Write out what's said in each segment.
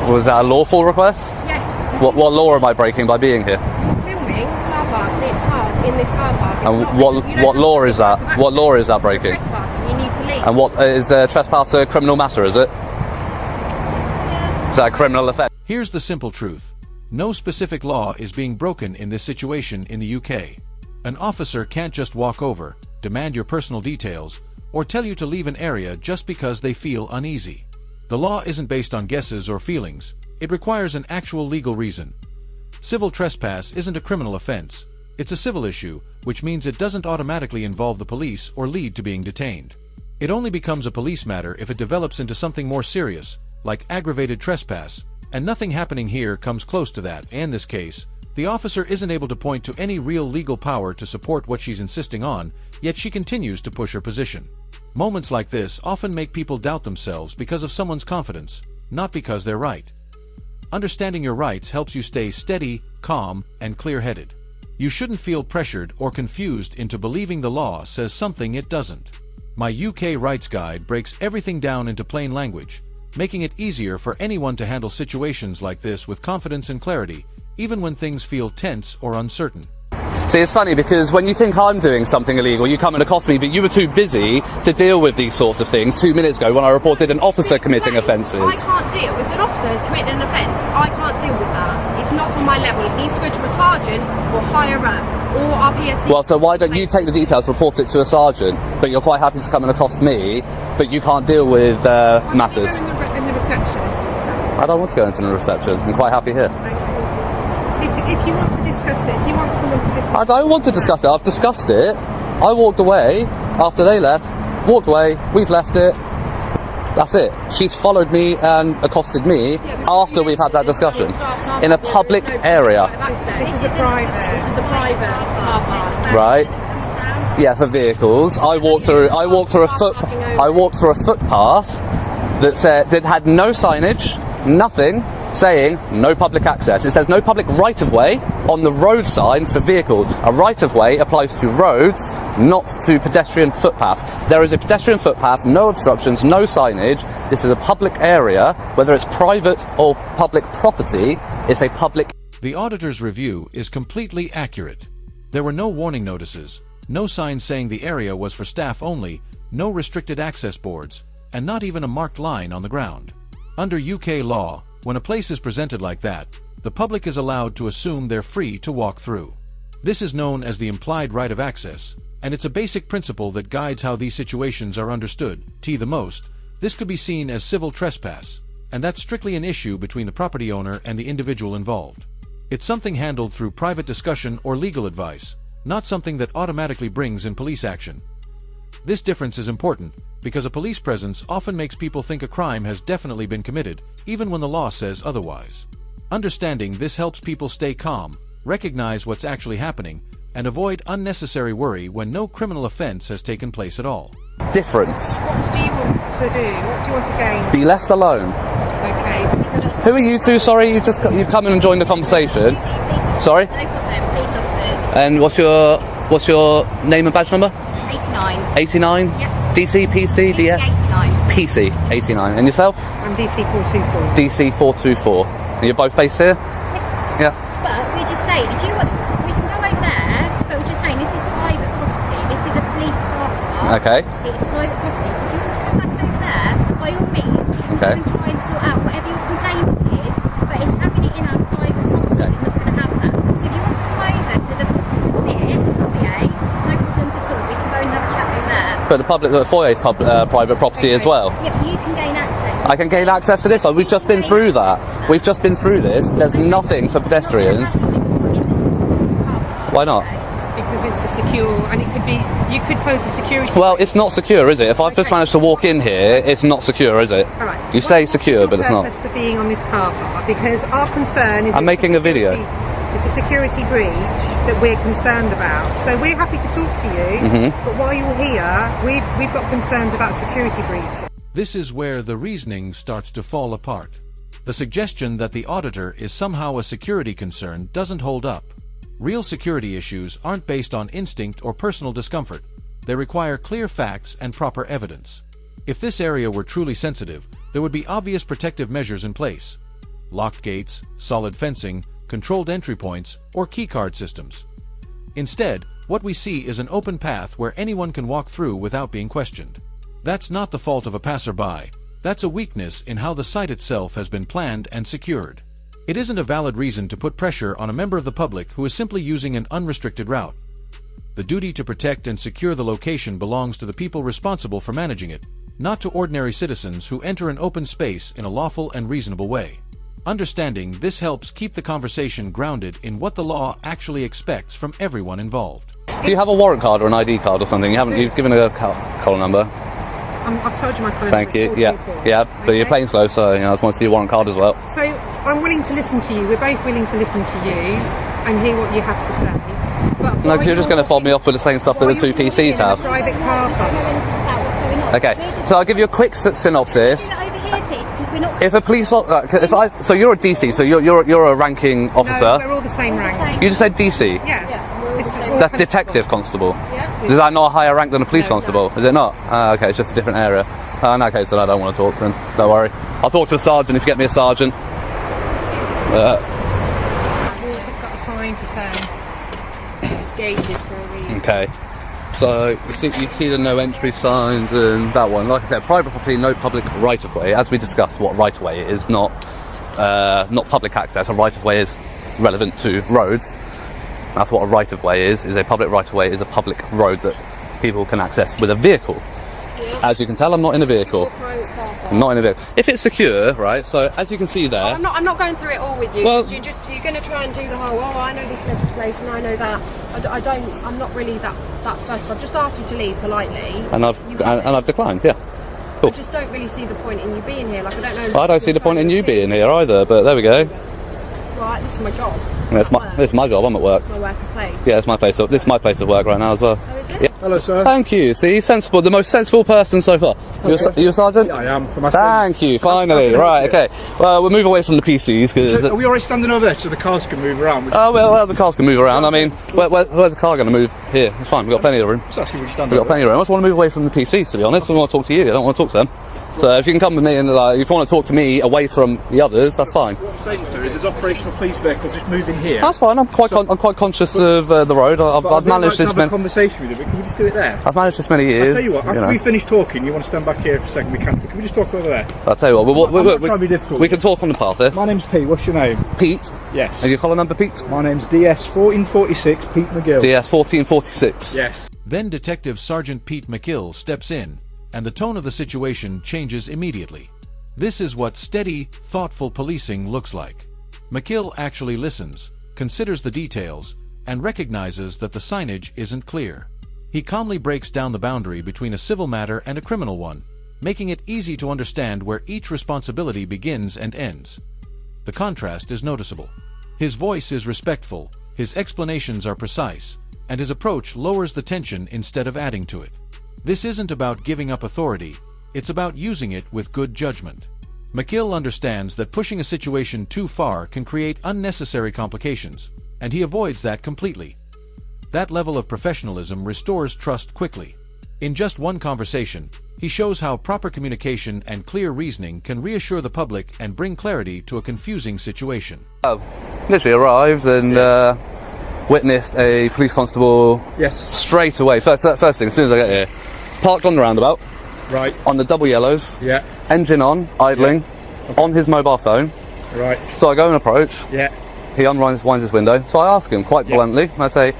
Was that a lawful request? Yes. What law am I breaking by being here? You're filming car parks in this car park. And what law is that? What law is that breaking? Trespassing, you need to leave. And what is trespass a criminal matter, is it? Is that a criminal offence? Here's the simple truth. No specific law is being broken in this situation in the UK. An officer can't just walk over, demand your personal details, or tell you to leave an area just because they feel uneasy. The law isn't based on guesses or feelings. It requires an actual legal reason. Civil trespass isn't a criminal offense. It's a civil issue, which means it doesn't automatically involve the police or lead to being detained. It only becomes a police matter if it develops into something more serious, like aggravated trespass, and nothing happening here comes close to that. In this case, the officer isn't able to point to any real legal power to support what she's insisting on, yet she continues to push her position. Moments like this often make people doubt themselves because of someone's confidence, not because they're right. Understanding your rights helps you stay steady, calm, and clear-headed. You shouldn't feel pressured or confused into believing the law says something it doesn't. My UK Rights Guide breaks everything down into plain language, making it easier for anyone to handle situations like this with confidence and clarity, even when things feel tense or uncertain. See, it's funny because when you think I'm doing something illegal, you come and accost me, but you were too busy to deal with these sorts of things 2 minutes ago when I reported an officer committing offences. I can't deal. If an officer has committed an offence, I can't deal with that. It's not on my level. It needs to go to a sergeant or higher up or our PSC. Well, so why don't you take the details, report it to a sergeant, but you're quite happy to come and accost me, but you can't deal with matters? In the reception. I don't want to go into the reception. I'm quite happy here. If you want to discuss it, if you want someone to discuss it. I don't want to discuss it. I've discussed it. I walked away after they left. Walked away. We've left it. That's it. She's followed me and accosted me after we've had that discussion in a public area. This is a private car park. Right. Yeah, for vehicles. I walked through a footpath that had no signage, nothing, saying no public access. It says no public right-of-way on the road sign for vehicles. A right-of-way applies to roads, not to pedestrian footpaths. There is a pedestrian footpath, no obstructions, no signage. This is a public area. Whether it's private or public property, it's a public... The auditor's review is completely accurate. There were no warning notices, no signs saying the area was for staff only, no restricted access boards, and not even a marked line on the ground. Under UK law, when a place is presented like that, the public is allowed to assume they're free to walk through. This is known as the implied right of access, and it's a basic principle that guides how these situations are understood. The most, this could be seen as civil trespass, and that's strictly an issue between the property owner and the individual involved. It's something handled through private discussion or legal advice, not something that automatically brings in police action. This difference is important because a police presence often makes people think a crime has definitely been committed, even when the law says otherwise. Understanding this helps people stay calm, recognize what's actually happening, and avoid unnecessary worry when no criminal offense has taken place at all. Difference. What do you want to do? What do you want to gain? Be left alone. Okay. Who are you two? Sorry, you've come in and joined the conversation. Sorry? No problem, police officers. And what's your name and badge number? 89. 89? Yep. DC, PC, DS? 89. PC, 89. And yourself? I'm DC 424. DC 424. And you're both based here? Yeah. But we're just saying, if you want, we can go over there, but we're just saying this is private property. This is a police car park. Okay. It's private property. So if you want to come back over there, by all means, we can Okay. go and try and sort out whatever your complaint is, but it's having it in our private property. Okay. We're not going to have that. So if you want to come over to the foyer, no problems at all. We can go and have a chat over there. But the foyer is private property as well. Yeah, but you can gain access. I can gain access to this. We've just been through that. We've just been through this. There's nothing for pedestrians. Why not? Because it's a secure, and it could be, you could pose a security. Well, it's not secure, is it? If I've just managed to walk in here, it's not secure, is it? All right. You say secure, but it's not. What's your purpose for being on this car park? Because our concern is... I'm making a video. It's a security breach that we're concerned about. So we're happy to talk to you, but while you're here, we've got concerns about security breach. This is where the reasoning starts to fall apart. The suggestion that the auditor is somehow a security concern doesn't hold up. Real security issues aren't based on instinct or personal discomfort. They require clear facts and proper evidence. If this area were truly sensitive, there would be obvious protective measures in place. locked gates, solid fencing, controlled entry points, or keycard systems. Instead, what we see is an open path where anyone can walk through without being questioned. That's not the fault of a passerby. That's a weakness in how the site itself has been planned and secured. It isn't a valid reason to put pressure on a member of the public who is simply using an unrestricted route. The duty to protect and secure the location belongs to the people responsible for managing it, not to ordinary citizens who enter an open space in a lawful and reasonable way. Understanding this helps keep the conversation grounded in what the law actually expects from everyone involved. Do you have a warrant card or an ID card or something? You've given a colour number. I've told you my colour. Thank you. Yeah, but your plane's closed, so I just want to see your warrant card as well. So I'm willing to listen to you. We're both willing to listen to you and hear what you have to say. But No, because you're just going to fob me off with the same stuff that the two PCs have. Private car park. Okay, so I'll give you a quick synopsis. Over here, please, because we're not. If a police, so you're a DC, so you're a ranking officer. No, we're all the same rank. You just said DC. Yeah. This is all That's detective constable. Yeah. Is that not a higher rank than a police No, constable? Is it not? Okay, it's just a different area. In that case, then I don't want to talk. Then don't worry. I'll talk to a sergeant if you get me a sergeant. We've got a sign to say it's gated for a reason. Okay. So you see the no entry signs and that one. Like I said, private property, no public right of way. As we discussed, what right of way is not public access. A right of way is relevant to roads. That's what a right of way is. A public right of way is a public road that people can access with a vehicle. Yeah. As you can tell, I'm not in a vehicle. Private car park. I'm not in a vehicle. If it's secure, right? So as you can see there. I'm not going through it all with you. Well- 'Cause you're going to try and do the whole. Oh, I know this legislation. I know that. I'm not really that fussed. I've just asked you to leave politely. And I've declined. Yeah. I just don't really see the point in you being here. Like I don't know. I don't see the point in you being here either. But there we go. Right, this is my job. It's my job. I'm at work. My working place. Yeah, it's my place. This is my place of work right now as well. Oh, is it? Yeah. Hello, sir. Thank you. See, sensible. The most sensible person so far. Are you a sergeant? Yeah, I am. For my Thank you. Finally. Right. Okay. Well, we'll move away from the PCs because. Are we already standing over there so the cars can move around? Oh well, the cars can move around. I mean, where's the car going to move? Here. It's fine. We've got plenty of room. Just asking, will you stand We've got over plenty of room. I just want to move away from the PCs. To be honest, I want to talk to you. I don't want to talk to them. So if you can come with me and if you want to talk to me away from the others, that's fine. What I'm saying, sir, is there's operational police vehicles just moving here. That's fine. I'm quite conscious of the road. I've managed this many. Have a conversation with you, but can we just do it there? I've managed this many years. I'll tell you what. After we finish talking, you want to stand back here for a second? Can we just talk over there? I'll tell you what. I'm not trying to be difficult. We can talk on the path here. My name's Pete. What's your name? Pete. Yes. And your collar number, Pete? My name's DS 1446 Pete McGill. DS 1446. Yes. Then Detective Sergeant Pete McGill steps in, and the tone of the situation changes immediately. This is what steady, thoughtful policing looks like. McGill actually listens, considers the details, and recognizes that the signage isn't clear. He calmly breaks down the boundary between a civil matter and a criminal one, making it easy to understand where each responsibility begins and ends. The contrast is noticeable. His voice is respectful, his explanations are precise, and his approach lowers the tension instead of adding to it. This isn't about giving up authority, it's about using it with good judgment. McGill understands that pushing a situation too far can create unnecessary complications, and he avoids that completely. That level of professionalism restores trust quickly. In just one conversation, he shows how proper communication and clear reasoning can reassure the public and bring clarity to a confusing situation. Literally arrived and witnessed a police constable. Yes. Straight away. First thing, as soon as I get here, parked on the roundabout. Right. On the double yellows. Yeah. Engine on, idling, on his mobile phone. Right. So I go and approach. Yeah. He winds his window. So I ask him quite bluntly. I say,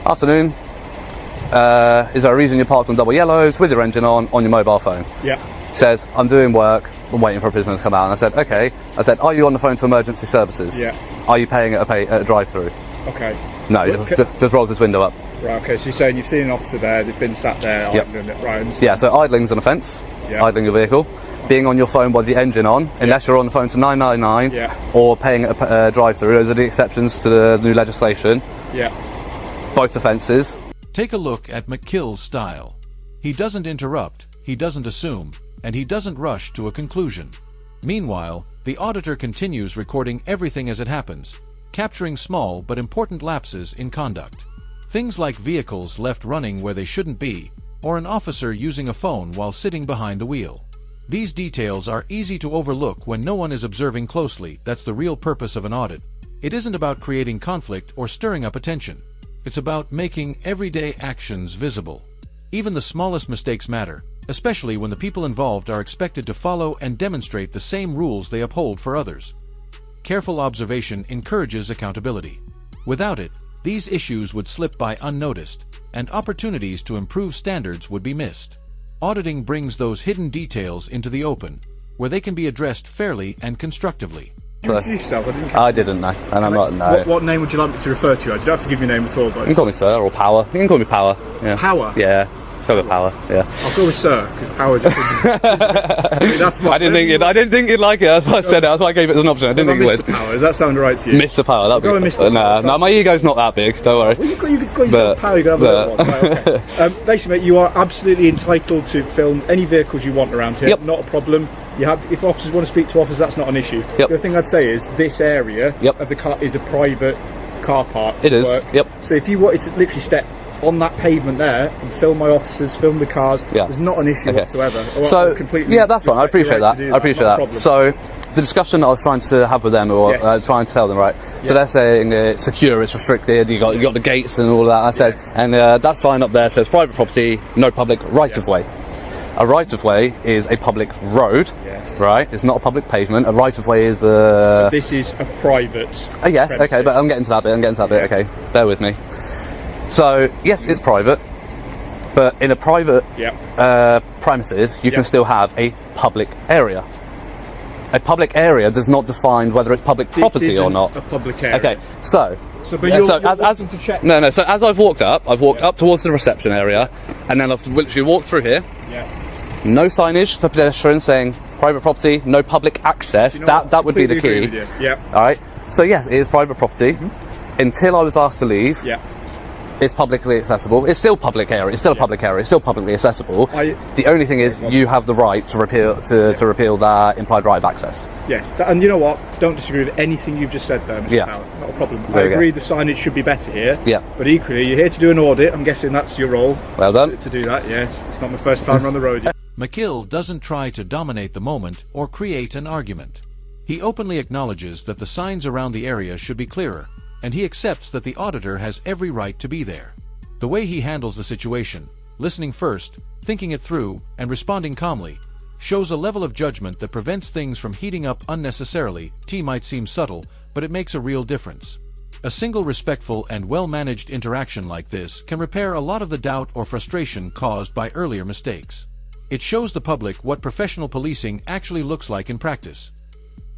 "Afternoon. Is there a reason you're parked on double yellows with your engine on your mobile phone?" Yeah. He says, "I'm doing work. I'm waiting for a prisoner to come out." And I said, "Okay." I said, "Are you on the phone to emergency services?" Yeah. "Are you paying at a drive-through?" Okay. No, he just rolls his window up. Right, okay, so you're saying you've seen an officer there, they've been sat there, Yep. idling it, right? Yeah, so idling's an offence. Yeah. Idling your vehicle. Being on your phone with the engine on, unless you're on the phone to 999, Yeah. or paying at a drive-through. Those are the exceptions to the new legislation. Yeah. Both offences. Take a look at McGill's style. He doesn't interrupt, he doesn't assume, and he doesn't rush to a conclusion. Meanwhile, the auditor continues recording everything as it happens, capturing small but important lapses in conduct. Things like vehicles left running where they shouldn't be, or an officer using a phone while sitting behind the wheel. These details are easy to overlook when no one is observing closely. That's the real purpose of an audit. It isn't about creating conflict or stirring up attention. It's about making everyday actions visible. Even the smallest mistakes matter, especially when the people involved are expected to follow and demonstrate the same rules they uphold for others. Careful observation encourages accountability. Without it, these issues would slip by unnoticed, and opportunities to improve standards would be missed. Auditing brings those hidden details into the open, where they can be addressed fairly and constructively. Did you introduce yourself? I didn't know, and I'm not. No. What name would you like me to refer to you as? You don't have to give your name at all, but You can call me Sir or Power. You can call me Power. Yeah. Power? Yeah. Let's go with Power. Yeah. I'll go with Sir, because Power just that's I didn't think you'd like it. That's why I said it. That's why I gave it as an option. I didn't think you would. Mr. Power, does that sound right to you? Mr. Power. That'd Go be with Mr. Nah, Power. no, my ego's not that big. Don't worry. Well, you've got yourself Power, you can have a little one. Right, okay. Basically, mate, you are absolutely entitled to film any vehicles you want around here. Yep. Not a problem. You have, if officers want to speak to officers, that's not an issue. Yep. The other thing I'd say is this area Yep. of the car is a private car park. It is. Work. Yep. So if you wanted to literally step on that pavement there and film my officers, film the cars, Yeah. there's not an issue Okay. whatsoever. So Completely yeah, that's fine. I respect your appreciate right that. to do I appreciate not a that. problem. So the discussion I was trying to have with them, or Yes. trying to tell them, right? So they're saying it's secure, it's restricted. You got the gates and all that. I said, and that sign up there says private property, no public right of way. A right of way is a public road, Yes. right? It's not a public pavement. A right of way is a. This is a private. Yes, okay, premises. but I'm getting to that bit. Okay, bear with me. So yes, it's private, but in a private premises, you can Yep. still have a public area. A public area does not define whether it's public property This or isn't not. a public area. Okay, so. But you're as wanting to check. no. So as I've walked up towards the reception area, and then I've literally walked through here. Yeah. No signage for pedestrians saying private property, no public access. You know what? That would be the Completely key. agree with you. Yeah. All right. So yes, it is private property. Until I was asked to leave, Yeah. it's publicly accessible. It's still public area. It's still a public area. It's still publicly accessible. The only thing is, you have the right to repeal to repeal that implied right of access. Yes. And you know what? Don't disagree with anything you've just said there, Mr. Yeah. Power. Not a problem. There I we go. agree the signage should be better here. Yeah. But equally, you're here to do an audit. I'm guessing that's your role. Well done. To do that, yes. It's not my first time on the road yet. McKill doesn't try to dominate the moment or create an argument. He openly acknowledges that the signs around the area should be clearer, and he accepts that the auditor has every right to be there. The way he handles the situation, listening first, thinking it through, and responding calmly, shows a level of judgment that prevents things from heating up unnecessarily. It might seem subtle, but it makes a real difference. A single respectful and well-managed interaction like this can repair a lot of the doubt or frustration caused by earlier mistakes. It shows the public what professional policing actually looks like in practice.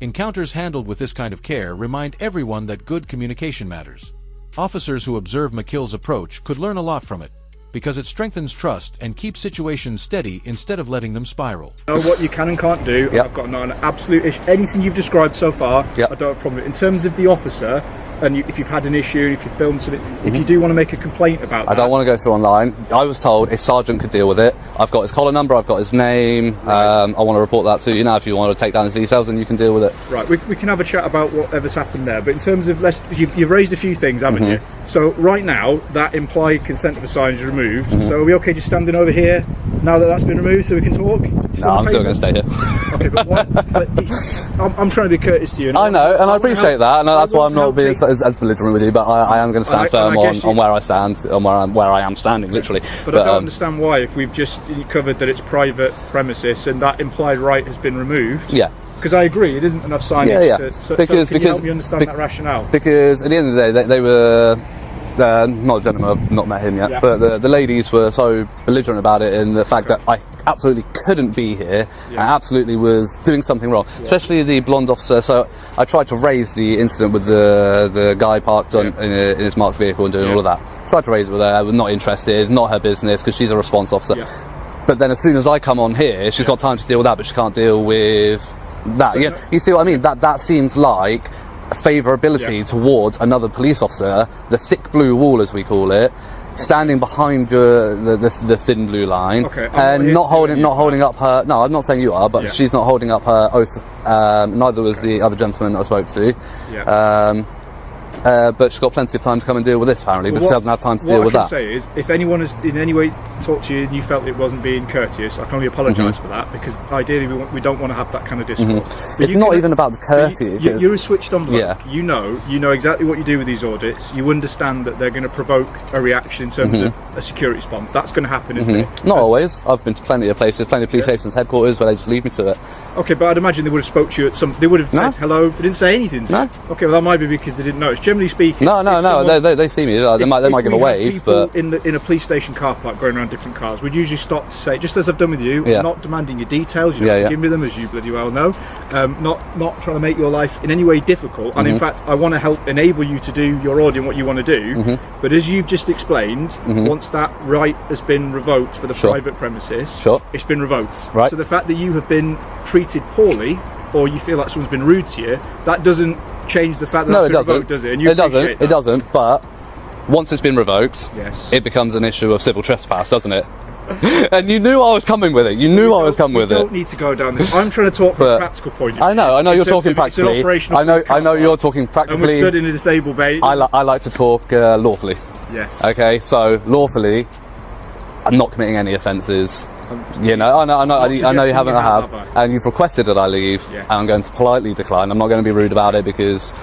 Encounters handled with this kind of care remind everyone that good communication matters. Officers who observe McKill's approach could learn a lot from it, because it strengthens trust and keeps situations steady instead of letting them spiral. Know what you can and can't do. Yep. I've got not an absolute issue. Anything you've described so far, Yep. I don't have a problem with. In terms of the officer, and if you've had an issue, if you filmed something, if you do want to make a complaint about that, I don't want to go through online. I was told a sergeant could deal with it. I've got his collar number, I've got his name. I want to report that to you now. If you want to take down his details, then you can deal with it. Right, we can have a chat about whatever's happened there. But in terms of, you've raised a few things, haven't you? So right now, that implied consent of a sign is removed. So are we okay just standing over here now that that's been removed so we can talk? No, I'm still going to stay here. Okay, but what? But I'm trying to be courteous to you. I know, and I appreciate that, and that's why I'm not being so. as belligerent with you. But I am going to stand firm on where I stand, on where I am standing, literally. But I don't understand why, if we've just covered that it's private premises and that implied right has been removed. Yeah. Because I agree, it isn't enough signage. Yeah. So Because can you help me understand that rationale? Because at the end of the day, they were. Not a gentleman, I've not met him yet, Yeah. but the ladies were so belligerent about it, and the fact that I absolutely couldn't be here and absolutely was doing something wrong, especially the blonde officer. So I tried to raise the incident with the guy parked in his marked vehicle and doing all of that. Tried to raise it with her, was not interested, not her business, because she's a response officer. Yeah. But then as soon as I come on here, she's got time to deal with that, but she can't deal with that. So you see what I mean? That seems like a favourability towards another police officer, the thick blue wall as we call it, standing behind the thin blue line, and not holding up her. No, I'm not saying you are, but she's not holding up her oath. Neither was the other gentleman I spoke to. But she's got plenty of time to come and deal with this, apparently, but she doesn't have time to deal with that. What I can say is, if anyone has in any way talked to you and you felt it wasn't being courteous, I can only apologise for that, because ideally we don't want to have that kind of discourse. It's not even about the courtesy. You're a switched on bloke. Yeah. You know exactly what you do with these audits. You understand that they're going to provoke a reaction in terms of a security response. That's going to happen, isn't it? Not always. I've been to plenty of places, plenty of police stations, headquarters, where they just leave me to it. Okay, but I'd imagine they would have spoke to you at some. They would have said hello. They didn't say anything to you. Okay, well that might be because they didn't notice. Generally speaking, they see me. They might give a wave, but in a police station car park going around different cars, we'd usually stop to say, just as I've done with you, I'm not demanding your details. You don't have to give me them, as you bloody well know. Not trying to make your life in any way difficult. And in fact, I want to help enable you to do your audit and what you want to do. But as you've just explained, once that right has been revoked for the private premises, it's been revoked. Right. So the fact that you have been treated poorly, or you feel like someone's been rude to you, that doesn't change the fact that no, it's it been doesn't. revoked, does it? And you It doesn't. appreciate It that. doesn't. But once it's been revoked, Yes. it becomes an issue of civil trespass, doesn't it? And you knew I was coming with it. You knew I was coming with We it. don't need to go down this. I'm trying to talk from a practical point of view. I know you're It's talking it's an practically. operational I know police you're car talking park, and we're practically. stood in a disabled bay. I like to talk lawfully. Yes. Okay, so lawfully, I'm not committing any offences. You know, I know you haven't. I have, and you've requested that I leave, Yeah. and I'm going to politely decline. I'm not going to be rude about it, because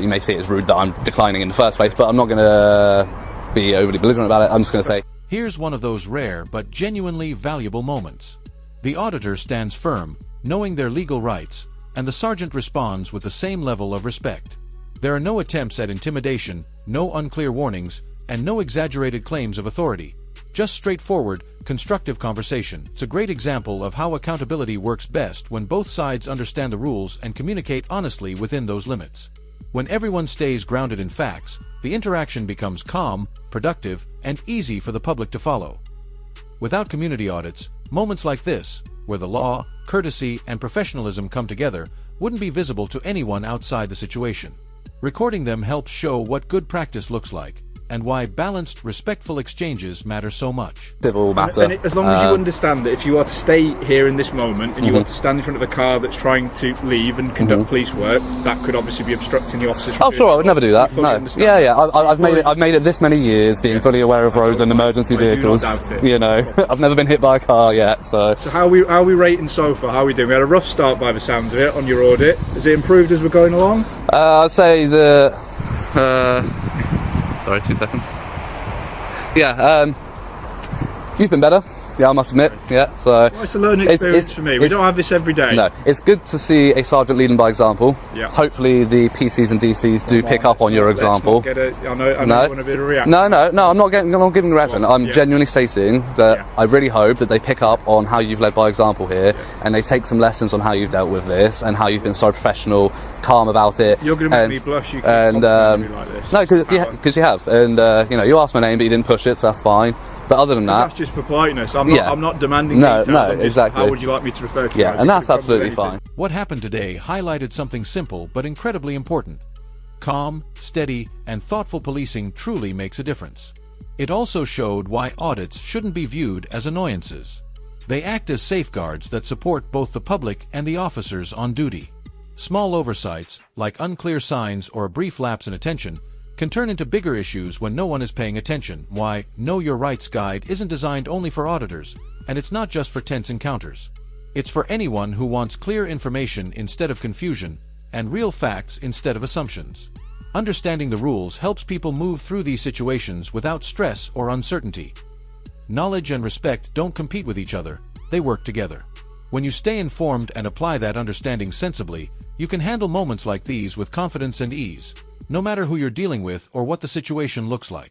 you may see it as rude that I'm declining in the first place, but I'm not going to be overly belligerent about it. I'm just going to say, Here's one of those rare but genuinely valuable moments. The auditor stands firm, knowing their legal rights, and the sergeant responds with the same level of respect. There are no attempts at intimidation, no unclear warnings, and no exaggerated claims of authority. Just straightforward, constructive conversation. It's a great example of how accountability works best when both sides understand the rules and communicate honestly within those limits. When everyone stays grounded in facts, the interaction becomes calm, productive, and easy for the public to follow. Without community audits, moments like this, where the law, courtesy, and professionalism come together, wouldn't be visible to anyone outside the situation. Recording them helps show what good practice looks like, and why balanced, respectful exchanges matter so much. civil matter. And as long as you understand that if you are to stay here in this moment and you are to stand in front of a car that's trying to leave and conduct police work, that could obviously be obstructing the officers. Oh, sure, I would never do that. You fully No. understand Yeah, that. yeah. I've made it this many years, being fully aware of roads and emergency I do not vehicles. doubt it. You know, I've never been hit by a car yet, so. So how are we rating so far? How are we doing? We had a rough start by the sounds of it on your audit. Has it improved as we're going along? I'd say the. Sorry, 2 seconds. Yeah, you've been better. Yeah, I must admit. Yeah, so. Well, it's a learning experience for me. We don't have this every day. No, it's good to see a sergeant leading by example. Yeah. Hopefully, the PCs and DCs do pick up on your Let's example. not get I know you want a bit of a reaction. No, I'm not giving a reaction. I'm genuinely stating that Yeah. I really hope that they pick up on how you've led by example here, and they take some lessons on how you've dealt with this and how you've been so professional, calm about it. You're going to make me blush. You keep and complimenting me like this. no, because you have, and you asked my name, but you didn't push it, so that's fine. But other than That's that, just for politeness. I'm not demanding No, details. no, I'm just, exactly. How would you like me to refer to you? yeah, and that's absolutely fine. What happened today highlighted something simple but incredibly important. Calm, steady, and thoughtful policing truly makes a difference. It also showed why audits shouldn't be viewed as annoyances. They act as safeguards that support both the public and the officers on duty. Small oversights, like unclear signs or a brief lapse in attention, can turn into bigger issues when no one is paying attention. Why Know Your Rights Guide isn't designed only for auditors, and it's not just for tense encounters. It's for anyone who wants clear information instead of confusion, and real facts instead of assumptions. Understanding the rules helps people move through these situations without stress or uncertainty. Knowledge and respect don't compete with each other, they work together. When you stay informed and apply that understanding sensibly, you can handle moments like these with confidence and ease, no matter who you're dealing with or what the situation looks like.